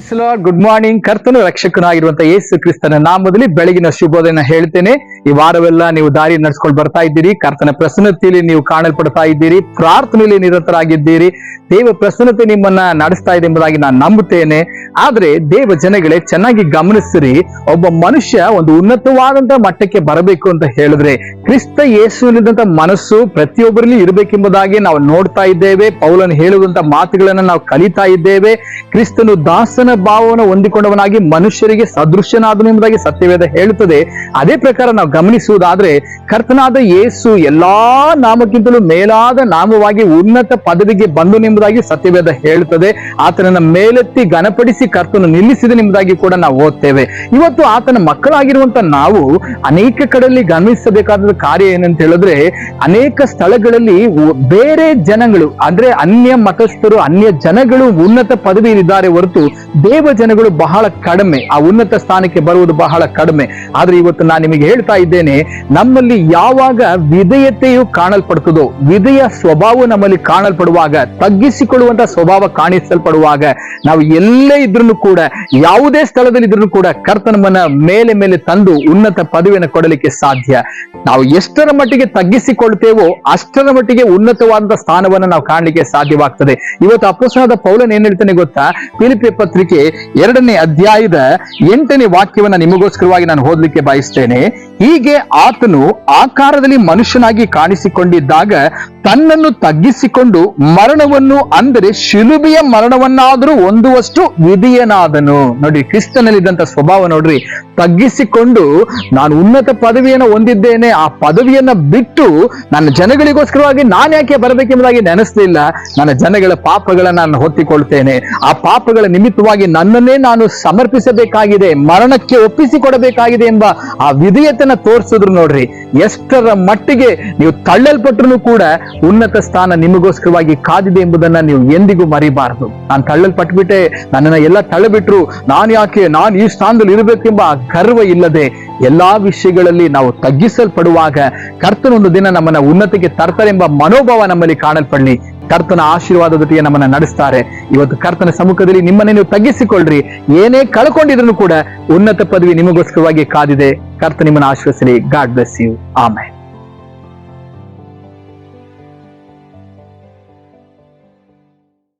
Price lord, good morning. ಕರ್ತನು ರಕ್ಷಕನಾಗಿರುವಂತಹ ಯೇಸು ಕ್ರಿಸ್ತನ ನಾಮದಲ್ಲಿ ಬೆಳಗಿನ ಶುಭೋದಯನ ಹೇಳ್ತೇನೆ. ಈ ವಾರವೆಲ್ಲ ನೀವು ದಾರಿ ನಡೆಸ್ಕೊಂಡು ಬರ್ತಾ ಇದ್ದೀರಿ. ಕರ್ತನ ಪ್ರಸನ್ನತೆಯಲ್ಲಿ ನೀವು ಕಾಣಲ್ಪಡ್ತಾ ಇದ್ದೀರಿ. ಪ್ರಾರ್ಥನೆಯಲ್ಲಿ ನಿರತರಾಗಿದ್ದೀರಿ. ದೇವ ಪ್ರಸನ್ನತೆ ನಿಮ್ಮನ್ನ ನಡೆಸ್ತಾ ಇದೆ ಎಂಬುದಾಗಿ ನಾನು ನಂಬುತ್ತೇನೆ. ಆದ್ರೆ ದೇವ ಜನಗಳೇ, ಚೆನ್ನಾಗಿ ಗಮನಿಸಿರಿ. ಒಬ್ಬ ಮನುಷ್ಯ ಒಂದು ಉನ್ನತವಾದಂತಹ ಮಟ್ಟಕ್ಕೆ ಬರಬೇಕು ಅಂತ ಹೇಳಿದ್ರೆ ಕ್ರಿಸ್ತ ಯೇಸುವಿನಂತ ಮನಸ್ಸು ಪ್ರತಿಯೊಬ್ಬರಲ್ಲಿ ಇರಬೇಕೆಂಬುದಾಗಿ ನಾವು ನೋಡ್ತಾ ಇದ್ದೇವೆ. ಪೌಲನು ಹೇಳುವಂತ ಮಾತುಗಳನ್ನ ನಾವು ಕಲಿತಾ ಇದ್ದೇವೆ. ಕ್ರಿಸ್ತನು ದಾಸನ ಭಾವವನ್ನು ಹೊಂದಿಕೊಂಡವನಾಗಿ ಮನುಷ್ಯರಿಗೆ ಸದೃಶ್ಯನಾದನು ಎಂಬುದಾಗಿ ಸತ್ಯವೇದ ಹೇಳುತ್ತದೆ. ಅದೇ ಪ್ರಕಾರ ನಾವು ಗಮನಿಸುವುದಾದ್ರೆ ಕರ್ತನಾದ ಯೇಸು ಎಲ್ಲಾ ನಾಮಕ್ಕಿಂತಲೂ ಮೇಲಾದ ನಾಮವಾಗಿ ಉನ್ನತ ಪದವಿಗೆ ಬಂದನು ಎಂಬುದಾಗಿ ಸತ್ಯವೇದ ಹೇಳುತ್ತದೆ. ಆತನನ್ನ ಮೇಲೆತ್ತಿ ಘನಪಡಿಸಿ ಕರ್ತನು ನಿಲ್ಲಿಸಿದನೆಂಬುದಾಗಿ ಕೂಡ ನಾವು ಓದ್ತೇವೆ. ಇವತ್ತು ಆತನ ಮಕ್ಕಳಾಗಿರುವಂತ ನಾವು ಅನೇಕ ಕಡೆಯಲ್ಲಿ ಗಮನಿಸಬೇಕಾದ ಕಾರ್ಯ ಏನಂತ ಹೇಳಿದ್ರೆ, ಅನೇಕ ಸ್ಥಳಗಳಲ್ಲಿ ಬೇರೆ ಜನಗಳು ಅಂದ್ರೆ ಅನ್ಯ ಮತಸ್ಥರು, ಅನ್ಯ ಜನಗಳು ಉನ್ನತ ಪದವಿ ಇದ್ದಾರೆ ಹೊರತು ದೇವ ಜನಗಳು ಬಹಳ ಕಡಿಮೆ, ಆ ಉನ್ನತ ಸ್ಥಾನಕ್ಕೆ ಬರುವುದು ಬಹಳ ಕಡಿಮೆ. ಆದ್ರೆ ಇವತ್ತು ನಾನು ನಿಮಗೆ ಹೇಳ್ತಾ ಇದ್ದೇನೆ, ನಮ್ಮಲ್ಲಿ ಯಾವಾಗ ವಿಧೇಯತೆಯು ಕಾಣಲ್ಪಡ್ತದೋ, ವಿಧೇಯ ಸ್ವಭಾವ ನಮ್ಮಲ್ಲಿ ಕಾಣಲ್ಪಡುವಾಗ, ತಗ್ಗಿಸಿಕೊಳ್ಳುವಂತಹ ಸ್ವಭಾವ ಕಾಣಿಸಲ್ಪಡುವಾಗ, ನಾವು ಎಲ್ಲೇ ಇದ್ರೂ ಕೂಡ, ಯಾವುದೇ ಸ್ಥಳದಲ್ಲಿ ಇದ್ರೂ ಕೂಡ ಕರ್ತನ ನಮ್ಮನ್ನ ಮೇಲೆ ಮೇಲೆ ತಂದು ಉನ್ನತ ಪದವಿಯನ್ನು ಕೊಡಲಿಕ್ಕೆ ಸಾಧ್ಯ. ನಾವು ಎಷ್ಟರ ಮಟ್ಟಿಗೆ ತಗ್ಗಿಸಿಕೊಳ್ತೇವೋ ಅಷ್ಟರ ಮಟ್ಟಿಗೆ ಉನ್ನತವಾದಂತಹ ಸ್ಥಾನವನ್ನು ನಾವು ಕಾಣಲಿಕ್ಕೆ ಸಾಧ್ಯವಾಗ್ತದೆ. ಇವತ್ತು ಅಪೊಸ್ತಲನಾದ ಪೌಲನು ಏನ್ ಹೇಳ್ತಾನೆ ಗೊತ್ತಾ? ಫಿಲಿಪ್ಪಿ ಪತ್ರಿಕೆ 2ನೇ ಅಧ್ಯಾಯದ 8ನೇ ವಾಕ್ಯವನ್ನ ನಿಮಗೋಸ್ಕರವಾಗಿ ನಾನು ಓದಲಿಕ್ಕೆ ಬಯಸ್ತೇನೆ. ಹೀಗೆ ಆತನು ಆಕಾರದಲ್ಲಿ ಮನುಷ್ಯನಾಗಿ ಕಾಣಿಸಿಕೊಂಡಿದ್ದಾಗ ತನ್ನನ್ನು ತಗ್ಗಿಸಿಕೊಂಡು ಮರಣವನ್ನು, ಅಂದರೆ ಶಿಲುಬೆಯ ಮರಣವನ್ನಾದರೂ ಹೊಂದುವಷ್ಟು ವಿಧಿಯನಾದನು. ನೋಡಿ, ಕ್ರಿಸ್ತನಲ್ಲಿದ್ದಂತ ಸ್ವಭಾವ ನೋಡ್ರಿ. ತಗ್ಗಿಸಿಕೊಂಡು ನಾನು ಉನ್ನತ ಪದವಿಯನ್ನು ಹೊಂದಿದ್ದೇನೆ, ಆ ಪದವಿಯನ್ನ ಬಿಟ್ಟು ನನ್ನ ಜನಗಳಿಗೋಸ್ಕರವಾಗಿ ನಾನು ಯಾಕೆ ಬರಬೇಕೆಂಬುದಾಗಿ ನೆನೆಸಲಿಲ್ಲ. ನನ್ನ ಜನಗಳ ಪಾಪಗಳನ್ನ ನಾನು ಹೊತ್ತಿಕೊಳ್ತೇನೆ, ಆ ಪಾಪಗಳ ನಿಮಿತ್ತವಾಗಿ ನನ್ನನ್ನೇ ನಾನು ಸಮರ್ಪಿಸಬೇಕಾಗಿದೆ, ಮರಣಕ್ಕೆ ಒಪ್ಪಿಸಿಕೊಡಬೇಕಾಗಿದೆ ಎಂಬ ಆ ವಿಧೇಯತೆನ ತೋರಿಸಿದ್ರು. ನೋಡ್ರಿ, ಎಷ್ಟರ ಮಟ್ಟಿಗೆ ನೀವು ತಳ್ಳಲ್ಪಟ್ರು ಕೂಡ ಉನ್ನತ ಸ್ಥಾನ ನಿಮಗೋಸ್ಕರವಾಗಿ ಕಾದಿದೆ ಎಂಬುದನ್ನ ನೀವು ಎಂದಿಗೂ ಮರಿಬಾರದು. ನಾನು ತಳ್ಳಲ್ಪಟ್ಬಿಟ್ಟೆ, ನನ್ನನ್ನ ಎಲ್ಲ ತಳ್ಳಬಿಟ್ರು, ನಾನು ಈ ಸ್ಥಾನದಲ್ಲಿ ಇರಬೇಕೆಂಬ ಗರ್ವ ಇಲ್ಲದೆ ಎಲ್ಲಾ ವಿಷಯಗಳಲ್ಲಿ ನಾವು ತಗ್ಗಿಸಲ್ಪಡುವಾಗ ಕರ್ತನೊಂದು ದಿನ ನಮ್ಮನ್ನ ಉನ್ನತಿಗೆ ತರ್ತಾರೆ ಎಂಬ ಮನೋಭಾವ ನಮ್ಮಲ್ಲಿ ಕಾಣಲ್ಪಡಲಿ. ಕರ್ತನ ಆಶೀರ್ವಾದದೊಟ್ಟಿಗೆ ನಮ್ಮನ್ನ ನಡೆಸ್ತಾರೆ. ಇವತ್ತು ಕರ್ತನ ಸಮ್ಮುಖದಲ್ಲಿ ನಿಮ್ಮನ್ನೇ ನೀವು ತಗ್ಗಿಸಿಕೊಳ್ಳ್ರಿ. ಏನೇ ಕಳ್ಕೊಂಡಿದ್ರು ಕೂಡ ಉನ್ನತ ಪದವಿ ನಿಮಗೋಸ್ಕರವಾಗಿ ಕಾದಿದೆ. ಕರ್ತ ನಿಮ್ಮನ್ನು ಆಶೀರ್ವದಿಸಲಿ. God bless you. ಆಮೆನ್.